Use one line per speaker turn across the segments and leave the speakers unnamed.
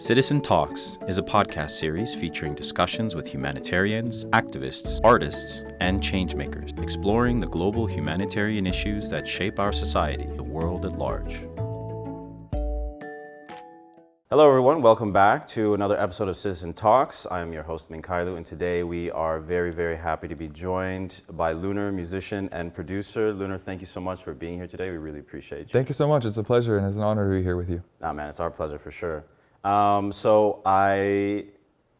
Citizen Talks is a podcast series featuring discussions with humanitarians, activists, artists, and changemakers, exploring the global humanitarian issues that shape our society, the world at large. Hello everyone, welcome back to another episode of Citizen Talks. I'm your host Minkailu, and today we are very happy to be joined by Llunr, musician and producer. Llunr, thank you so much for being here today. We really appreciate you.
Thank you so much. It's a pleasure and it's an honor to be here with you.
Nah, man, it's our pleasure for sure. So I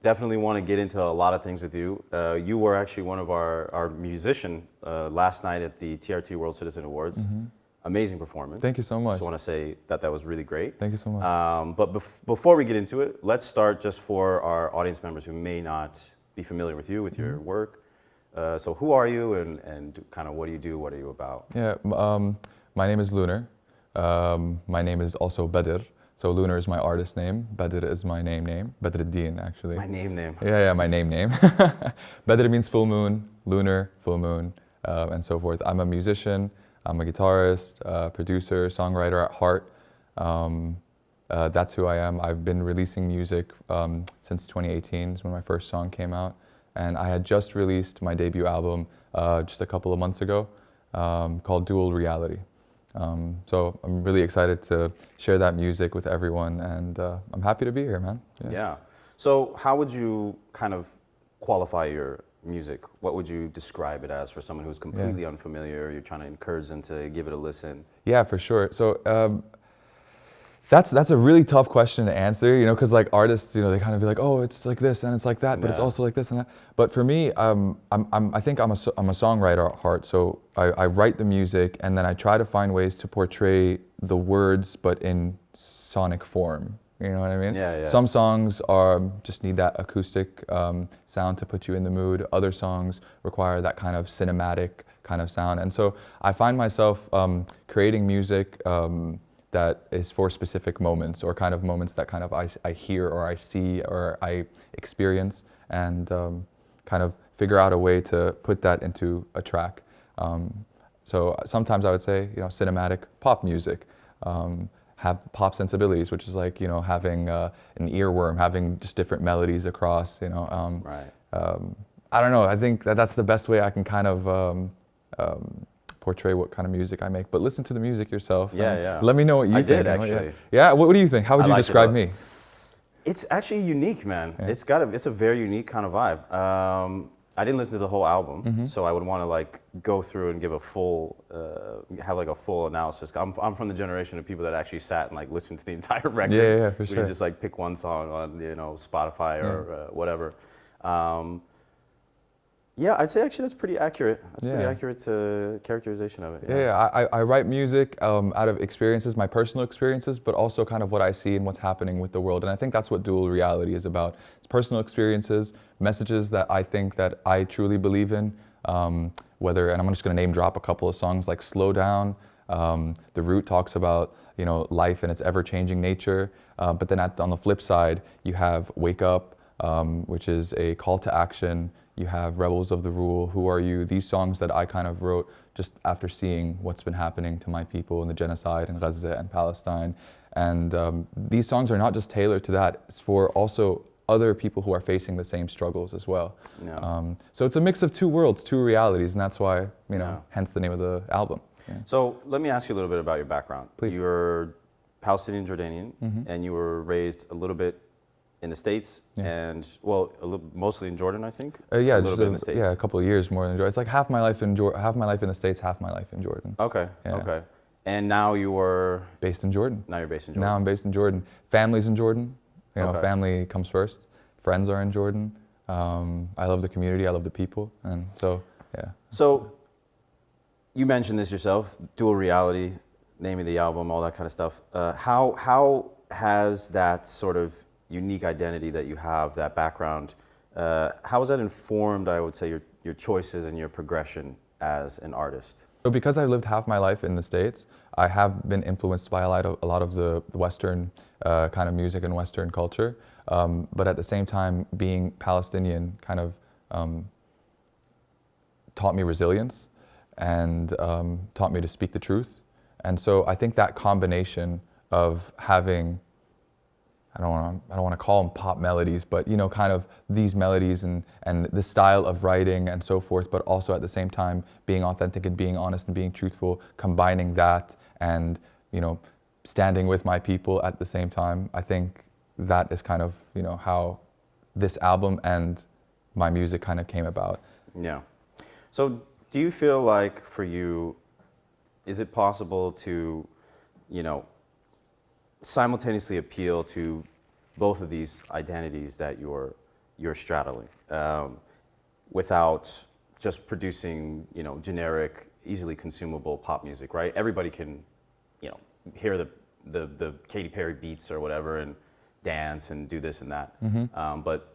definitely want to get into a lot of things with you. You were actually one of our musician last night at the TRT World Citizen Awards. Mm-hmm. Amazing performance.
Thank you so much.
Just want to say that was really great.
Thank you so much.
But before we get into it, let's start just for our audience members who may not be familiar with you, with your work. So who are you and kind of what do you do? What are you about?
Yeah, my name is Llunr. My name is also Badr. So Llunr is my artist name. Badr is my name. Badruddin, actually.
My name.
Yeah, my name. Badr means full moon, Llunr, full moon, and so forth. I'm a musician. I'm a guitarist, producer, songwriter at heart. That's who I am. I've been releasing music since 2018 is when my first song came out. And I had just released my debut album just a couple of months ago called Dual Reality. So I'm really excited to share that music with everyone, and I'm happy to be here, man.
Yeah. So how would you kind of qualify your music? What would you describe it as for someone who's completely unfamiliar? You're trying to encourage them to give it a listen.
Yeah, for sure. So that's a really tough question to answer, you know, because like artists, you know, they kind of be like, oh, it's like this and it's like that, but it's also like this and that. But for me, I think I'm a songwriter at heart. So I write the music and then I try to find ways to portray the words, but in sonic form. You know what I mean?
Yeah.
Some songs just need that acoustic sound to put you in the mood. Other songs require that kind of cinematic kind of sound. And so I find myself creating music that is for specific moments, or kind of moments that kind of I hear or I see or I experience, and kind of figure out a way to put that into a track. So sometimes I would say, you know, cinematic pop music. Have pop sensibilities, which is like, you know, having an earworm, having just different melodies across, you know. I don't know, I think that's the best way I can kind of portray what kind of music I make. But listen to the music yourself.
Yeah.
Let me know what you think.
I did, actually.
Yeah, what do you think? How would you describe me?
It's actually unique, man.
Yeah.
It's a very unique kind of vibe. I didn't listen to the whole album, so I would want to like go through and give a full, have like a full analysis. I'm from the generation of people that actually sat and like listened to the entire record.
Yeah, for sure.
We didn't just like pick one song on, you know, Spotify or whatever. Yeah, I'd say actually that's pretty accurate. That's pretty accurate characterization of it.
Yeah, I write music out of experiences, my personal experiences, but also kind of what I see and what's happening with the world. And I think that's what Dual Reality is about. It's personal experiences, messages that I think that I truly believe in. And I'm just going to name drop a couple of songs like Slow Down. The Root talks about, you know, life and its ever-changing nature. But then on the flip side, you have Wake Up, which is a call to action. You have Rebels of the Rule, Who Are You? These songs that I kind of wrote just after seeing what's been happening to my people in the genocide in Gaza and Palestine. And these songs are not just tailored to that, it's for also other people who are facing the same struggles as well.
Yeah.
So it's a mix of two worlds, two realities, and that's why, you know, hence the name of the album. Yeah.
So let me ask you a little bit about your background.
Please.
You're Palestinian Jordanian, and you were raised a little bit in the States, and mostly in Jordan, I think.
A little
bit in the States.
Yeah, a couple of years more than Jordan. It's like half my life in the States, half my life in Jordan.
Okay. And now you were
based in Jordan.
Now you're based in Jordan.
Now I'm based in Jordan. Family's in Jordan. You know,
Okay.
family comes first. Friends are in Jordan. I love the community. I love the people, and so yeah.
So you mentioned this yourself, Dual Reality, name of the album, all that kind of stuff. How has that sort of unique identity that you have, that background, how has that informed, I would say, your choices and your progression as an artist?
So because I've lived half my life in the States, I have been influenced by a lot of the Western kind of music and Western culture. But at the same time, being Palestinian kind of taught me resilience and taught me to speak the truth. And so I think that combination of having I don't want to call them pop melodies, but you know, kind of these melodies and the style of writing and so forth, but also at the same time being authentic and being honest and being truthful, combining that and, you know, standing with my people at the same time. I think that is kind of, you know, how this album and my music kind of came about.
Yeah. So do you feel like for you, is it possible to, you know, simultaneously appeal to both of these identities that you're straddling, without just producing, you know, generic, easily consumable pop music, right? Everybody can, you know, hear the Katy Perry beats or whatever and dance and do this and that. But,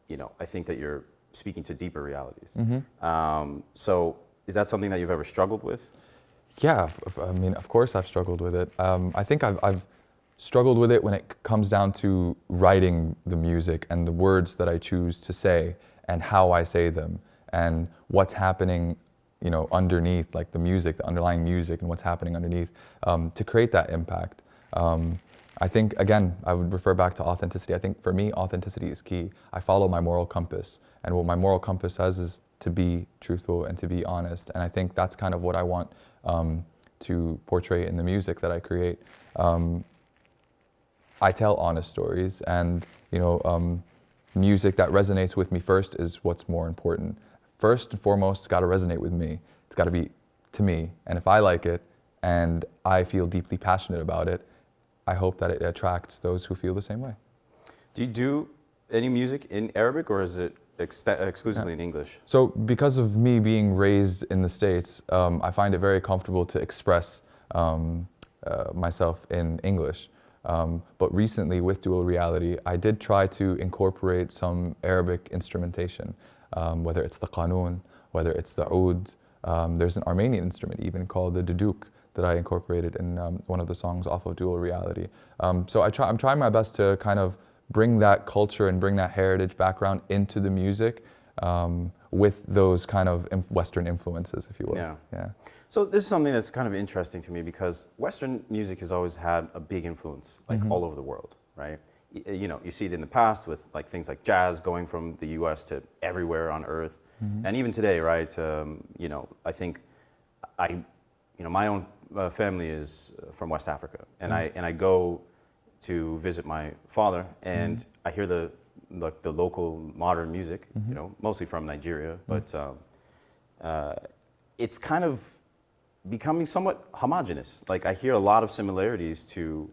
you know, I think that you're speaking to deeper realities. So is that something that you've ever struggled with?
Yeah, I mean, of course I've struggled with it. I think I've struggled with it when it comes down to writing the music and the words that I choose to say and how I say them and what's happening, you know, underneath, like the music, the underlying music and what's happening underneath, to create that impact. I think, again, I would refer back to authenticity. I think for me, authenticity is key. I follow my moral compass, and what my moral compass says is to be truthful and to be honest. And I think that's kind of what I want to portray in the music that I create. I tell honest stories, and you know, music that resonates with me first is what's more important. First and foremost, it's got to resonate with me. It's got to be to me, and if I like it and I feel deeply passionate about it, I hope that it attracts those who feel the same way.
Do you do any music in Arabic, or is it exclusively in English?
So because of me being raised in the States, I find it very comfortable to express myself in English. But recently with Dual Reality, I did try to incorporate some Arabic instrumentation, whether it's the qanun, whether it's the oud. There's an Armenian instrument even called the duduk that I incorporated in one of the songs off of Dual Reality. So I'm trying my best to kind of bring that culture and bring that heritage background into the music with those kind of Western influences, if you will.
Yeah. So this is something that's kind of interesting to me because Western music has always had a big influence, like all over the world, right? You know, you see it in the past with like things like jazz going from the U.S. to everywhere on Earth, and even today, right? You know, I think my own family is from West Africa, and I go to visit my father, and I hear the local modern music, you know, mostly from Nigeria, but it's kind of becoming somewhat homogenous. Like I hear a lot of similarities to,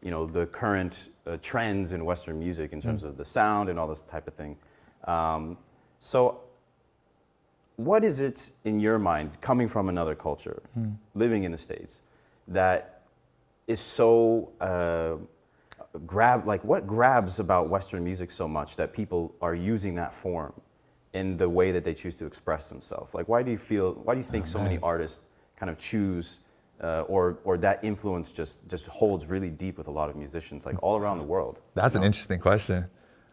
you know, the current trends in Western music in terms of the sound and all this type of thing. So what is it in your mind, coming from another culture, living in the States, that is so what grabs about Western music so much that people are using that form in the way that they choose to express themselves? Like, why do you think so many artists kind of choose, or that influence just holds really deep with a lot of musicians, like all around the world?
That's an interesting question.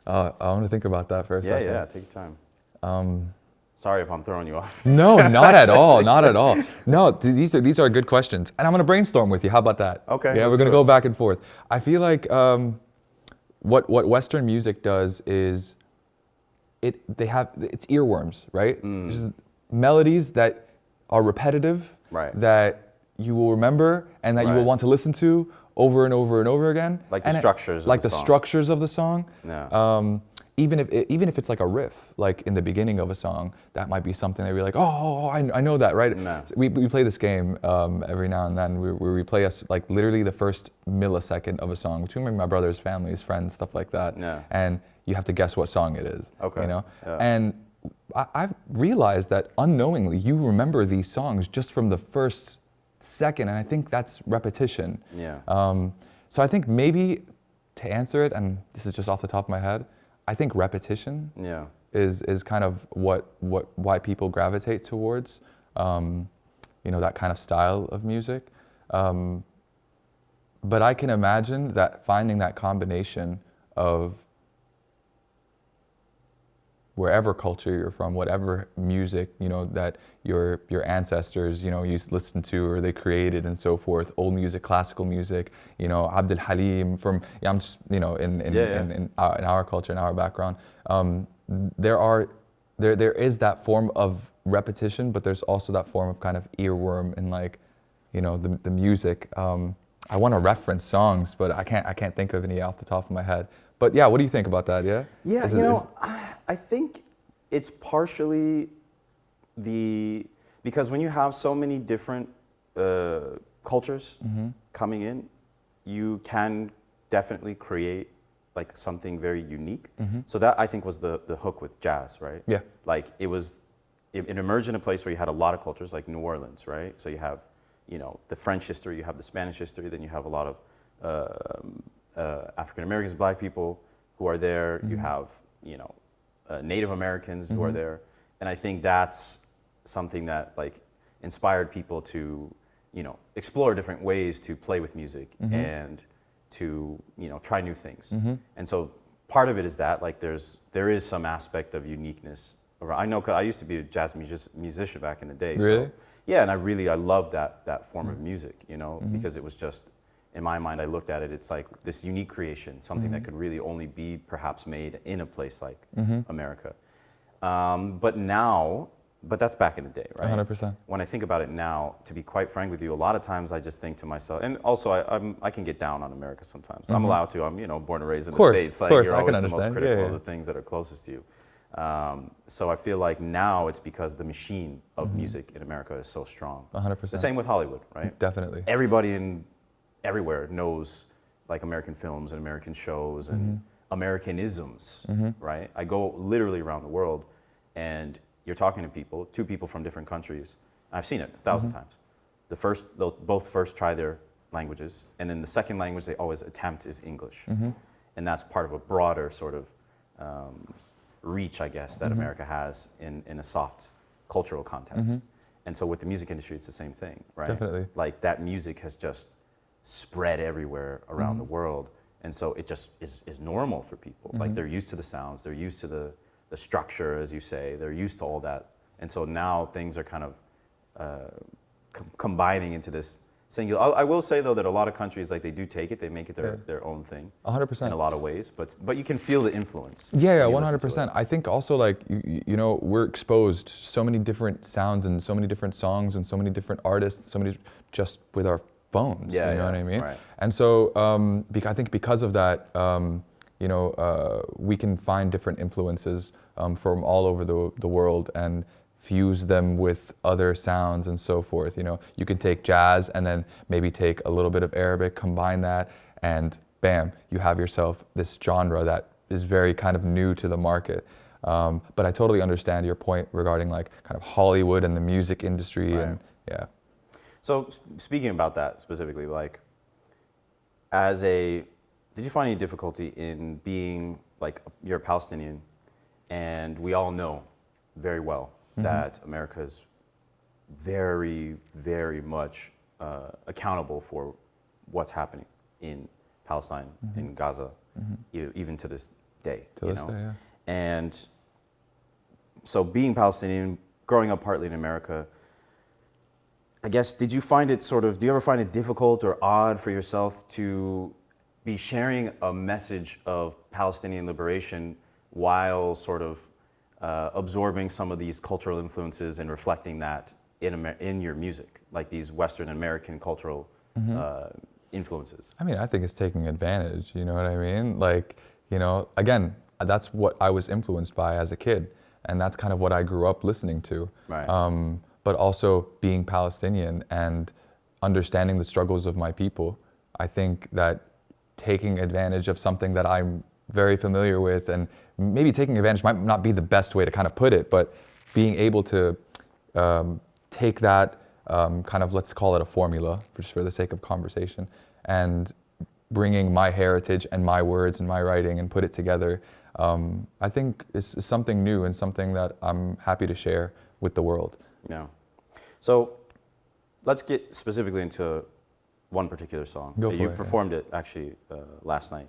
I want to think about that for a second.
Yeah, take your time. Sorry if I'm throwing you off.
No, not at all, not at all. No, these are good questions, and I'm going to brainstorm with you. How about that?
Okay.
Yeah, we're going to go back and forth. I feel like what Western music does is it's earworms, right? Just melodies that are repetitive,
right,
that you will remember and that you will want to listen to over and over and over again.
Like the structures
of the song.
Yeah.
Even if it's like a riff, like in the beginning of a song, that might be something that we're like, I know that, right?
No.
We play this game every now and then where we play like literally the first millisecond of a song between my brother's families, friends, stuff like that.
Yeah.
And you have to guess what song it is.
Okay.
You know?
Yeah.
And I've realized that unknowingly you remember these songs just from the first second, and I think that's repetition.
Yeah.
So I think maybe to answer it, and this is just off the top of my head, I think repetition is kind of why people gravitate towards that kind of style of music. But I can imagine that finding that combination of wherever culture you're from, whatever music, you know, that your ancestors, you know, used to listen to or they created and so forth, old music, classical music, you know, Abdul Halim from, yeah, I'm just, you know, in our culture, in our background, there is that form of repetition, but there's also that form of kind of earworm in, like, you know, the music. I want to reference songs, but I can't think of any off the top of my head. But yeah, what do you think about that? Yeah.
Yeah, I think it's partially because when you have so many different cultures coming in, you can definitely create like something very unique. So that, I think, was the hook with jazz, right?
Yeah.
Like it emerged in a place where you had a lot of cultures, like New Orleans, right? So you have, you know, the French history, you have the Spanish history, then you have a lot of African Americans, Black people who are there. You have, you know, Native Americans who are there, and I think that's something that like inspired people to, you know, explore different ways to play with music and to, you know, try new things. And so part of it is that like there is some aspect of uniqueness around. I know, 'cause I used to be a jazz musician back in the day.
Really?
So, yeah, and I love that form of music, you know, because it was just, in my mind, I looked at it, it's like this unique creation, something that could really only be perhaps made in a place like America. But that's back in the day, right?
100%.
When I think about it now, to be quite frank with you, a lot of times I just think to myself, and also I can get down on America sometimes. I'm allowed to. I'm, you know, born and raised in the States. Like, you're always the most critical of the things that are closest to you. So I feel like now it's because the machine of music in America is so strong.
100%.
The same with Hollywood, right?
Definitely.
Everybody everywhere knows like American films and American shows and Americanisms, right? I go literally around the world and you're talking to people, two people from different countries. I've seen it 1,000 times. They'll both first try their languages, and then the second language they always attempt is English. And that's part of a broader sort of reach, I guess, that America has in a soft cultural context. And so with the music industry, it's the same thing, right?
Definitely.
Like that music has just spread everywhere around the world. And so it just is normal for people. Like they're used to the sounds, they're used to the structure, as you say, they're used to all that. And so now things are kind of combining into this singular. I will say though that a lot of countries, like, they do take it, they make it their own thing.
100%.
In a lot of ways, but you can feel the influence.
Yeah, 100%. I think also, like, you know, we're exposed to so many different sounds and so many different songs and so many different artists, so many just with our phones.
Yeah,
you know what I mean?
Right.
And so I think because of that, you know, we can find different influences from all over the world and fuse them with other sounds and so forth. You know, you can take jazz and then maybe take a little bit of Arabic, combine that, and bam, you have yourself this genre that is very kind of new to the market. But I totally understand your point regarding like kind of Hollywood and the music industry.
Right.
And yeah.
So speaking about that specifically, like, did you find any difficulty in being, like, you're a Palestinian, and we all know very well that America is very, very much accountable for what's happening in Palestine, in Gaza, even to this day, you know?
Yeah.
And so being Palestinian, growing up partly in America, I guess, do you ever find it difficult or odd for yourself to be sharing a message of Palestinian liberation while sort of absorbing some of these cultural influences and reflecting that in your music, like these Western American cultural influences?
I mean, I think it's taking advantage, you know what I mean? Like, you know, again, that's what I was influenced by as a kid, and that's kind of what I grew up listening to.
Right.
But also being Palestinian and understanding the struggles of my people, I think that taking advantage of something that I'm very familiar with, and maybe taking advantage might not be the best way to kind of put it, but being able to take that kind of, let's call it a formula, just for the sake of conversation, and bringing my heritage and my words and my writing and put it together, I think is something new and something that I'm happy to share with the world.
Yeah. So let's get specifically into one particular song. You performed it actually last night,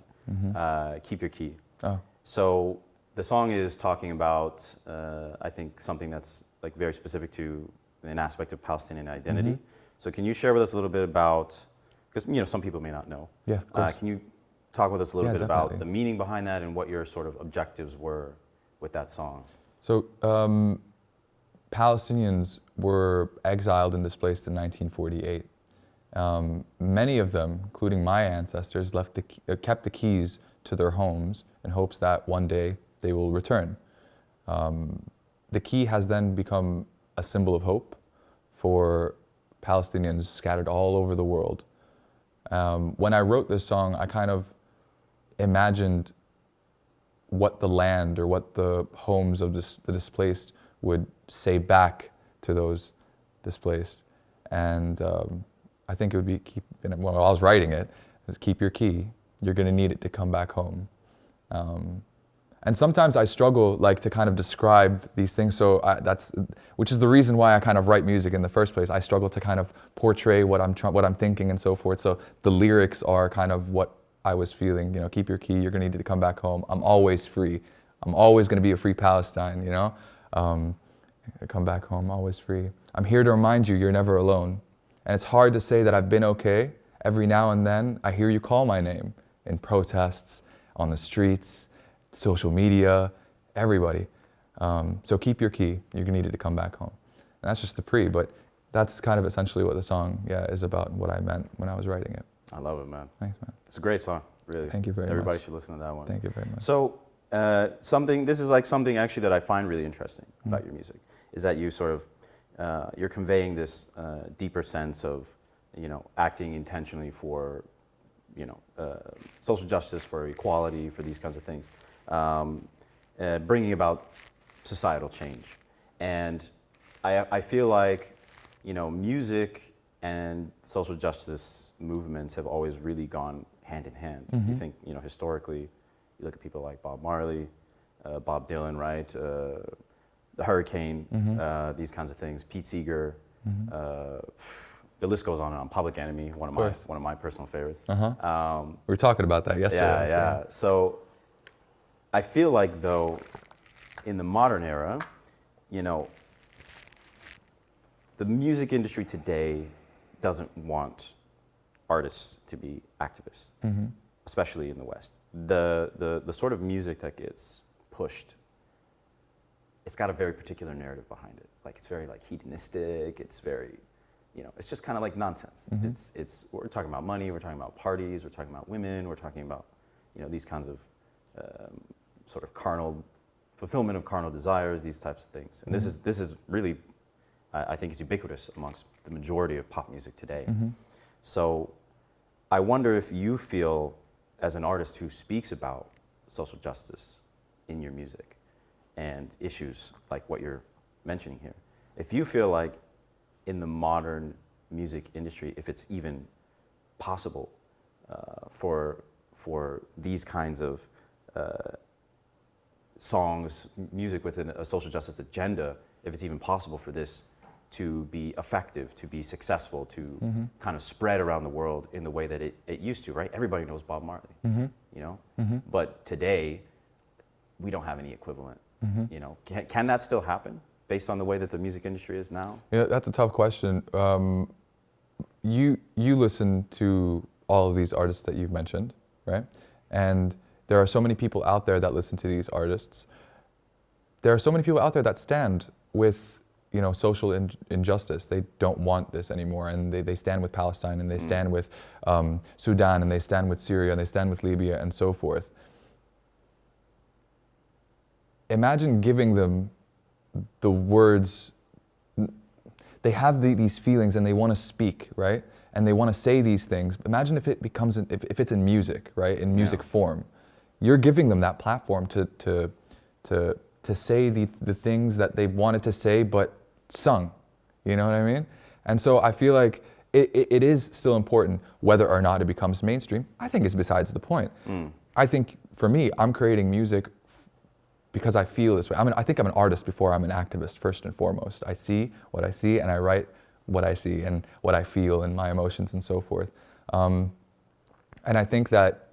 Keep Your Key.
Oh.
So the song is talking about, I think, something that's like very specific to an aspect of Palestinian identity. So can you share with us a little bit about, because some people may not know.
Yeah, of course.
Can you talk with us a little bit
definitely.
about the meaning behind that and what your sort of objectives were with that song?
So Palestinians were exiled and displaced in 1948. Many of them, including my ancestors, kept the keys to their homes in hopes that one day they will return. The key has then become a symbol of hope for Palestinians scattered all over the world. When I wrote this song, I kind of imagined what the land or what the homes of the displaced would say back to those displaced. And I think it would be, while I was writing it, keep your key. You're going to need it to come back home. And sometimes I struggle to kind of describe these things. So which is the reason why I kind of write music in the first place. I struggle to kind of portray what I'm thinking and so forth. So the lyrics are kind of what I was feeling. Keep your key. You're going to need it to come back home. I'm always free. I'm always going to be a free Palestine. Come back home, always free. I'm here to remind you, you're never alone. And it's hard to say that I've been okay. Every now and then, I hear you call my name in protests, on the streets, social media, everybody. So keep your key. You're gonna need it to come back home. And that's just the pre, but that's kind of essentially what the song, is about, what I meant when I was writing it.
I love it, man.
Thanks, man.
It's a great song, really.
Thank you very much.
Everybody should listen to that one.
Thank you very much.
So this is like something actually that I find really interesting about your music, is that you sort of, you're conveying this deeper sense of, acting intentionally for, social justice, for equality, for these kinds of things, bringing about societal change. And I feel like, music and social justice movements have always really gone hand in hand. You think, historically, you look at people like Bob Marley, Bob Dylan, right? The Hurricane, these kinds of things. Pete Seeger, the list goes on and on. Public Enemy, one of my personal favorites.
We were talking about that yesterday.
Yeah. So I feel like, though, in the modern era, the music industry today doesn't want artists to be activists, especially in the West. The sort of music that gets pushed, it's got a very particular narrative behind it. Like, it's very hedonistic. It's very, it's just kind of like nonsense. We're talking about money. We're talking about parties. We're talking about women. We're talking about, these kinds of sort of carnal fulfillment of carnal desires. These types of things. And this is really, I think, is ubiquitous amongst the majority of pop music today. So I wonder if you feel, as an artist who speaks about social justice in your music and issues like what you're mentioning here, if you feel like in the modern music industry, if it's even possible for these kinds of songs, music within a social justice agenda, if it's even possible for this to be effective, to be successful, to kind of spread around the world in the way that it used to, right? Everybody knows Bob Marley, But today, we don't have any equivalent, Can that still happen based on the way that the music industry is now?
Yeah, that's a tough question. You listen to all of these artists that you've mentioned, right? And there are so many people out there that listen to these artists. There are so many people out there that stand with social injustice. They don't want this anymore, and they stand with Palestine, and they stand with Sudan, and they stand with Syria, and they stand with Libya, and so forth. Imagine giving them the words. They have these feelings, and they want to speak, right? And they want to say these things. Imagine if it becomes, if it's in music, right? In music form. You're giving them that platform to say the things that they've wanted to say, but sung, you know what I mean? And so I feel like it is still important whether or not it becomes mainstream. I think it's besides the point. I think for me, I'm creating music because I feel this way. I think I'm an artist before I'm an activist, first and foremost. I see what I see, and I write what I see and what I feel and my emotions and so forth. And I think that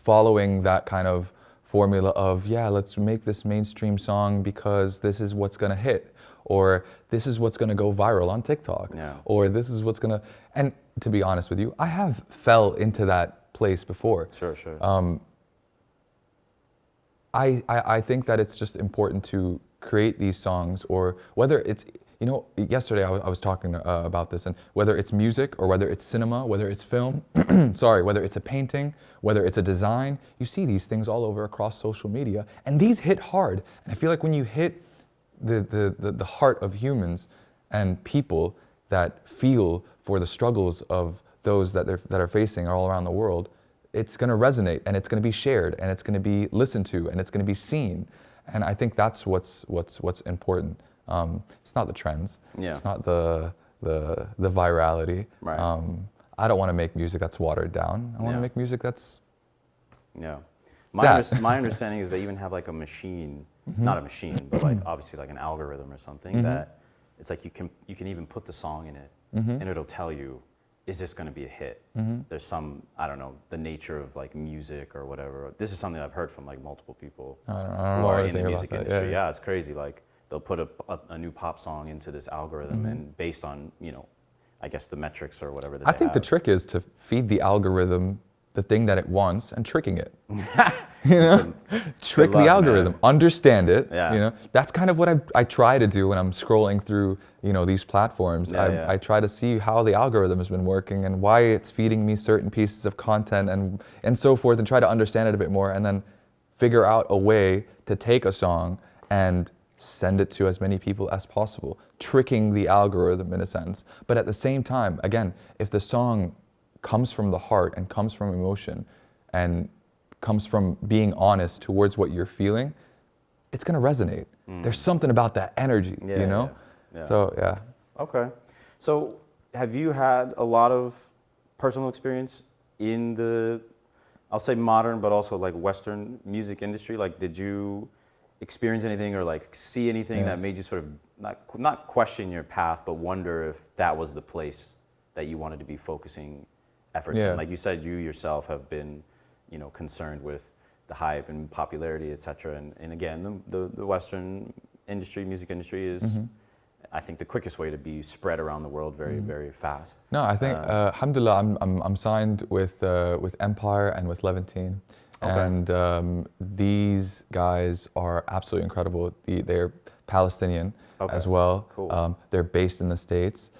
following that kind of formula of, yeah, let's make this mainstream song because this is what's gonna hit, or this is what's gonna go viral on TikTok, or this is what's gonna, and to be honest with you, I have fell into that place before.
Sure, sure.
I think that it's just important to create these songs, or whether it's, you know, yesterday I was talking about this, and whether it's music or whether it's cinema, whether it's film, sorry, whether it's a painting, whether it's a design, you see these things all over across social media, and these hit hard. And I feel like when you hit the heart of humans and people that feel for the struggles of those that are facing all around the world, it's going to resonate, and it's going to be shared, and it's going to be listened to, and it's going to be seen. And I think that's what's important. It's not the trends.
Yeah.
It's not the virality.
Right.
I don't want to make music that's watered down. I want to make music that's.
Yeah. My understanding is they even have like a machine, not a machine, but like obviously like an algorithm or something that it's like you can even put the song in it, and it'll tell you, is this going to be a hit? There's some, I don't know, the nature of like music or whatever. This is something I've heard from like multiple people who are in the music industry. Yeah, it's crazy. Like they'll put a new pop song into this algorithm, and based on, you know, I guess the metrics or whatever that
I think the trick is to feed the algorithm the thing that it wants and tricking it. You know, trick the algorithm, understand it.
Yeah.
You know, that's kind of what I try to do when I'm scrolling through, you know, these platforms. I try to see how the algorithm has been working and why it's feeding me certain pieces of content and so forth, and try to understand it a bit more, and then figure out a way to take a song and send it to as many people as possible, tricking the algorithm in a sense. But at the same time, again, if the song comes from the heart and comes from emotion and comes from being honest towards what you're feeling, it's going to resonate. There's something about that energy, you know?
Yeah.
So, yeah.
Okay. So have you had a lot of personal experience in the, I'll say modern, but also like Western music industry? Like, did you experience anything or like see anything that made you sort of not question your path, but wonder if that was the place that you wanted to be focusing efforts in? Like you said, you yourself have been, you know, concerned with the hype and popularity, et cetera. And again, the Western industry, music industry is, I think, the quickest way to be spread around the world very, very fast.
No, I think, alhamdulillah, I'm signed with Empire and with Levantine. Okay. And these guys are absolutely incredible. They're Palestinian as well. Cool. They're based in the States.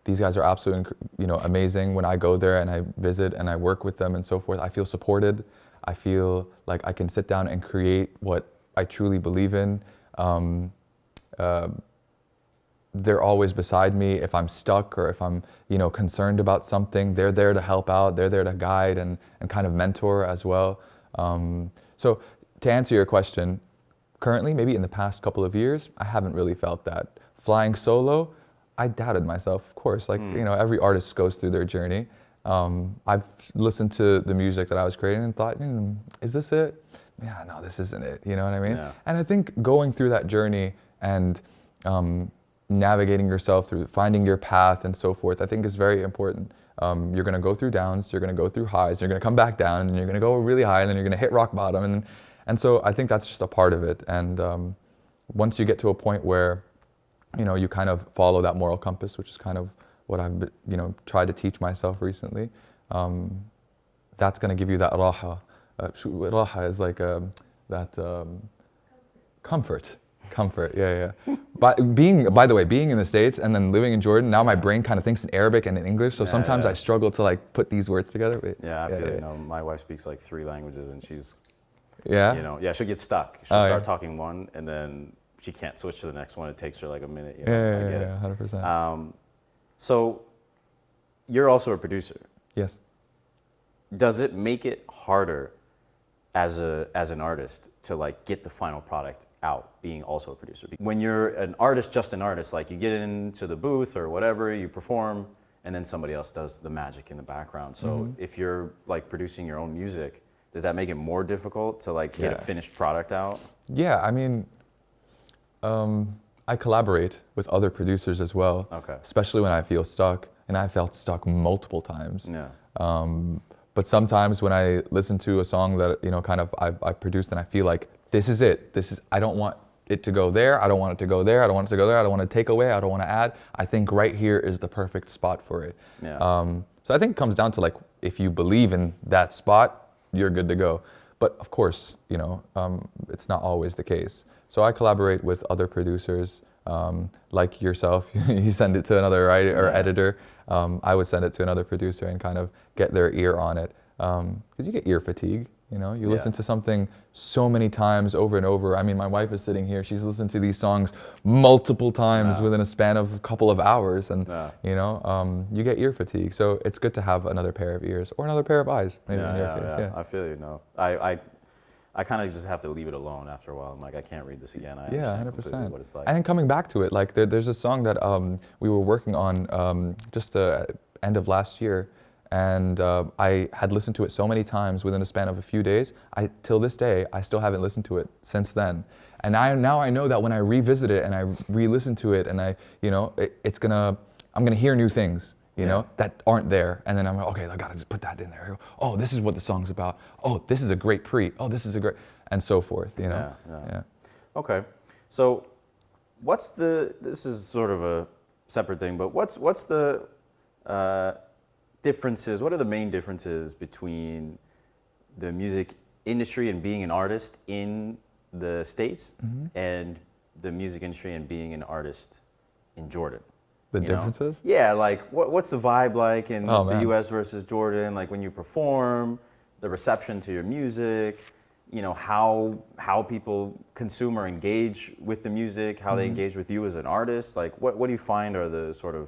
These guys are absolutely, you know, amazing. When I go there and I visit and I work with them and so forth, I feel supported. I feel like I can sit down and create what I truly believe in. They're always beside me if I'm stuck or if I'm, you know, concerned about something. They're there to help out. They're there to guide and kind of mentor as well. So to answer your question, currently, maybe in the past couple of years, I haven't really felt that. Flying solo, I doubted myself, of course. Like, you know, every artist goes through their journey. I've listened to the music that I was creating and thought, is this it? Yeah, no, this isn't it. You know what I mean? Yeah. And I think going through that journey and navigating yourself through finding your path and so forth, I think is very important. You're going to go through downs, you're going to go through highs, you're going to come back down, and you're going to go really high, and then you're going to hit rock bottom. And so I think that's just a part of it. And once you get to a point where, you know, you kind of follow that moral compass, which is kind of what I've, you know, tried to teach myself recently, that's going to give you that raha. Raha is like that comfort. Comfort, yeah. By the way, being in the States and then living in Jordan, now my brain kind of thinks in Arabic and in English, so sometimes I struggle to like put these words together. But,
I feel it. You know, my wife speaks like 3 languages, and she's, you know, she'll get stuck. She'll start talking one, and then she can't switch to the next one. It takes her like a minute. You know, I get it.
100%.
So you're also a producer.
Yes.
Does it make it harder as an artist to like get the final product out, being also a producer? When you're an artist, just an artist, like you get into the booth or whatever, you perform, and then somebody else does the magic in the background. So if you're like producing your own music, does that make it more difficult to like get a finished product out? Yeah,
I mean, I collaborate with other producers as well, especially when I feel stuck, and I felt stuck multiple times. But sometimes when I listen to a song that, you know, kind of I've produced and I feel like this is it. I don't want it to go there. I don't want it to go there. I don't want it to go there. I don't want to take away. I don't want to add. I think right here is the perfect spot for it.
Yeah.
So I think it comes down to like, if you believe in that spot, you're good to go. But of course, you know, it's not always the case. So I collaborate with other producers, like yourself. You send it to another writer or editor. I would send it to another producer and kind of get their ear on it. Because you get ear fatigue, you know? You listen to something so many times over and over. I mean, my wife is sitting here. She's listened to these songs multiple times within a span of a couple of hours. And, you know, you get ear fatigue. So it's good to have another pair of ears or another pair of eyes, maybe in your case. Yeah.
I feel you, no. I kind of just have to leave it alone after a while. I'm like, I can't read this again. I understand
100%.
what it's like.
And then coming back to it, like there's a song that we were working on just the end of last year, and I had listened to it so many times within a span of a few days. Till this day, I still haven't listened to it since then. And now I know that when I revisit it and I re-listen to it, and I'm gonna hear new things, you know, that aren't there. And then I'm like, okay, I gotta just put that in there. Oh, this is what the song's about. Oh, this is a great pre. Oh, this is a great, and so forth, you know? Yeah.
Okay. So this is sort of a separate thing, but what's the differences, what are the main differences between the music industry and being an artist in the States and the music industry and being an artist in Jordan?
The differences?
Yeah, like what's the vibe like in the US versus Jordan? Like when you perform, the reception to your music, you know, how people consume or engage with the music, how they engage with you as an artist. Like what do you find are the sort of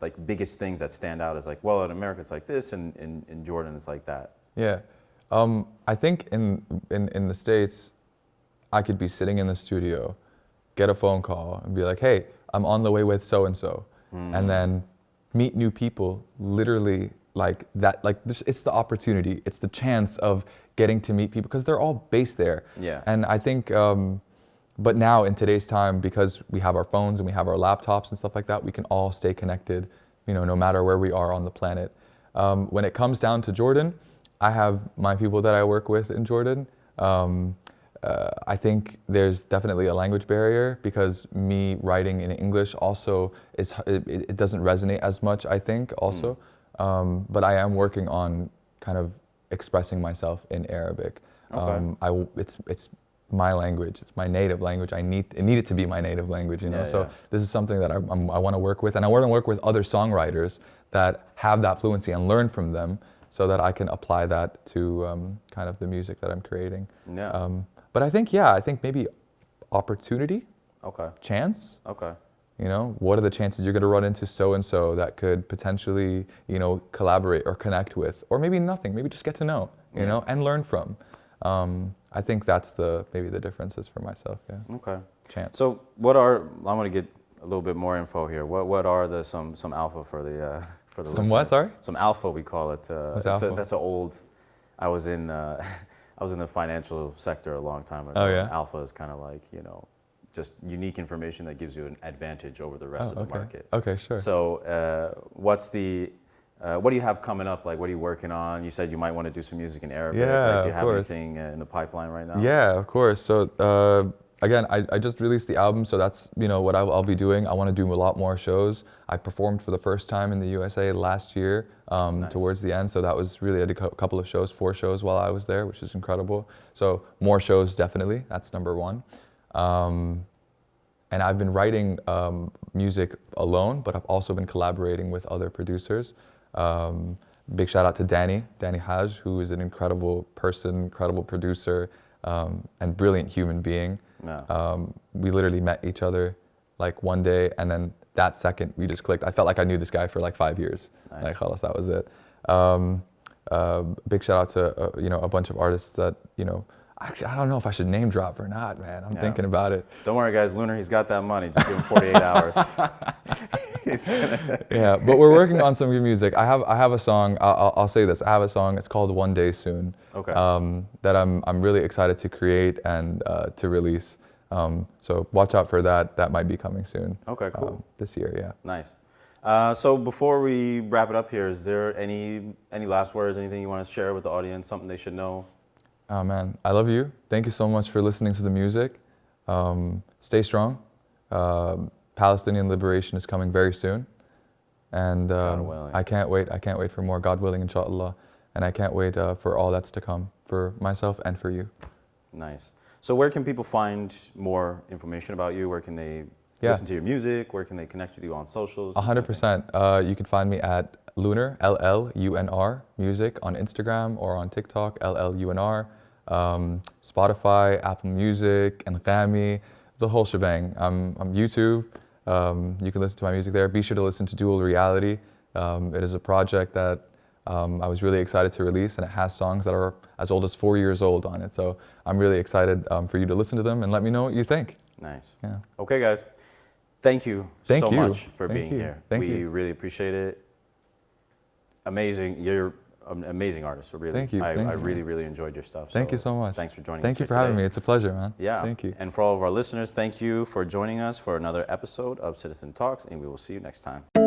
like biggest things that stand out as like, well, in America it's like this and in Jordan it's like that?
Yeah. I think in the States, I could be sitting in the studio, get a phone call and be like, hey, I'm on the way with so-and-so. And then meet new people, literally like that, like it's the opportunity, it's the chance of getting to meet people because they're all based there.
Yeah.
And I think, but now in today's time, because we have our phones and we have our laptops and stuff like that, we can all stay connected, you know, no matter where we are on the planet. When it comes down to Jordan, I have my people that I work with in Jordan. I think there's definitely a language barrier because me writing in English also it doesn't resonate as much, I think, also. But I am working on kind of expressing myself in Arabic.
Okay.
It's my language. It's my native language. I need it to be my native language, you know. So this is something that I want to work with, and I want to work with other songwriters that have that fluency and learn from them, so that I can apply that to kind of the music that I'm creating.
Yeah.
But I think maybe opportunity.
Okay.
Chance.
Okay.
You know, what are the chances you're going to run into so-and-so that could potentially, you know, collaborate or connect with, or maybe nothing, maybe just get to know, you know, and learn from. I think that's maybe the differences for myself. Yeah.
Okay.
Chance.
So I want to get a little bit more info here. What are some alpha for the
Some
listener?
what? Sorry.
Some alpha, we call it.
What's alpha?
That's an old. I was in the financial sector a long time ago.
Oh yeah.
Alpha is kind of like, you know, just unique information that gives you an advantage over the rest of the market.
Okay, sure.
So what do you have coming up? Like, what are you working on? You said you might want to do some music in Arabic.
Yeah,
like, do you
of
have
course.
anything in the pipeline right now?
Yeah, of course. So again, I just released the album, so that's, you know, what I'll be doing. I want to do a lot more shows. I performed for the first time in the USA last year,
Nice.
towards the end. So that was really, I did a couple of shows, 4 shows while I was there, which is incredible. So more shows, definitely. That's number one. And I've been writing music alone, but I've also been collaborating with other producers. Big shout out to Danny Haj, who is an incredible person, incredible producer, and brilliant human being.
Yeah.
We literally met each other like one day, and then that second we just clicked. I felt like I knew this guy for like 5 years.
Nice.
Like, khalas, that was it. Big shout out to you know, a bunch of artists that, you know, actually I don't know if I should name drop or not, man. I'm thinking about it.
Don't worry, guys. Llunr, he's got that money. Just give him 48 hours.
Yeah, but we're working on some good music. I have a song. I'll say this. I have a song. It's called One Day Soon.
Okay.
That I'm really excited to create and to release. So watch out for that. That might be coming soon.
Okay, cool.
This year, yeah.
Nice. So before we wrap it up here, is there any last words, anything you want to share with the audience, something they should know?
Oh man, I love you. Thank you so much for listening to the music. Stay strong. Palestinian liberation is coming very soon. And I can't wait. I can't wait for more, God willing, inshallah. And I can't wait for all that's to come for myself and for you.
Nice. So where can people find more information about you? Where can they listen to your music? Where can they connect with you on socials?
100%. You can find me at Llunr, Llunr, music on Instagram or on TikTok, Llunr, Spotify, Apple Music, and Gami, the whole shebang. I'm YouTube. You can listen to my music there. Be sure to listen to Dual Reality. It is a project that I was really excited to release, and it has songs that are as old as 4 years old on it. So I'm really excited for you to listen to them and let me know what you think.
Nice.
Yeah.
Okay, guys. Thank you so much for being here. We really appreciate it. Amazing. You're an amazing artist. Really.
Thank you.
I really enjoyed your stuff.
Thank you so much.
Thanks for joining us.
Thank you for having me. It's a pleasure, man.
Yeah.
Thank you.
And for all of our listeners, thank you for joining us for another episode of Citizen Talks, and we will see you next time.